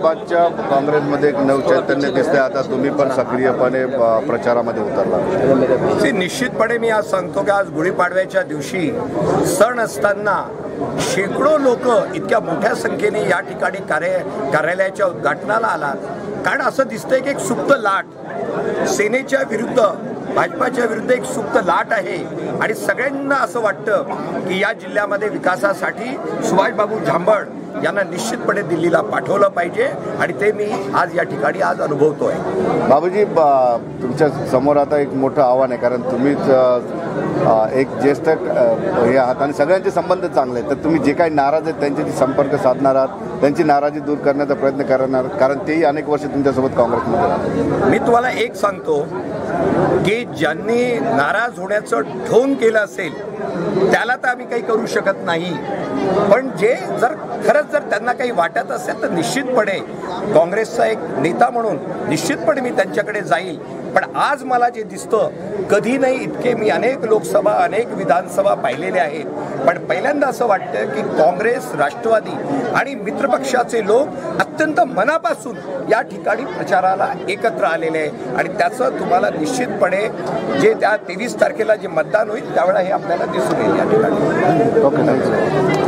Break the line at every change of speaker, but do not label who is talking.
औरंगाबादच्या काँग्रेसमध्ये एक नवचैतन्य दिसते, आता तुम्ही पण सक्रियपणे प्रचारामध्ये उतरला.
निश्चितपणे मी आज सांगतो की आज गुढीपाडव्याच्या दिवशी सण असताना शेकडो लोक इतक्या मोठ्या संख्येने या ठिकाणी कार्यालयाच्या उद्घाटनाला आलात. कारण असं दिसतंय की एक सुप्त लाट सेनेच्या विरुद्ध, भाजपाच्या विरुद्ध एक सुप्त लाट आहे आणि सगळ्यांना असं वाटतं की या जिल्ह्यामध्ये विकासासाठी सुभाषबाबू झांबड यांना निश्चितपणे दिल्लीला पाठवलं पाहिजे आणि ते मी आज या ठिकाणी आज अनुभवतोय.
बाबूजी, तुमच्या समोर आता एक मोठं आव्हान आहे, कारण तुम्हीच एक ज्येष्ठ हे आहात आणि सगळ्यांचे संबंध चांगले आहेत. तर तुम्ही जे काही नाराज आहेत त्यांच्याशी संपर्क साधणार आहात, त्यांची नाराजी दूर करण्याचा प्रयत्न करणार, कारण तेही अनेक वर्ष तुमच्यासोबत काँग्रेसमध्ये राहतात.
मी तुम्हाला एक सांगतो की ज्यांनी नाराज होण्याचं ढोंग केलं असेल त्याला तर आम्ही काही करू शकत नाही, पण जे खरंच जर त्यांना काही वाटत असेल तर निश्चितपणे काँग्रेसचा एक नेता म्हणून निश्चितपणे मी त्यांच्याकडे जाईल. पण आज मला जे दिसतं, कधी नाही इतके मी अनेक लोकसभा, अनेक विधानसभा पाहिलेले आहेत, पण पहिल्यांदा असं वाटतं की काँग्रेस, राष्ट्रवादी आणि मित्रपक्षाचे लोक अत्यंत मनापासून या ठिकाणी प्रचाराला एकत्र आलेले आहे आणि त्याचं तुम्हाला निश्चितपणे जे त्या 23 तारखेला जे मतदान होईल त्यावेळेला हे आपल्याला दिसून येईल या ठिकाणी.
Okay, thank you.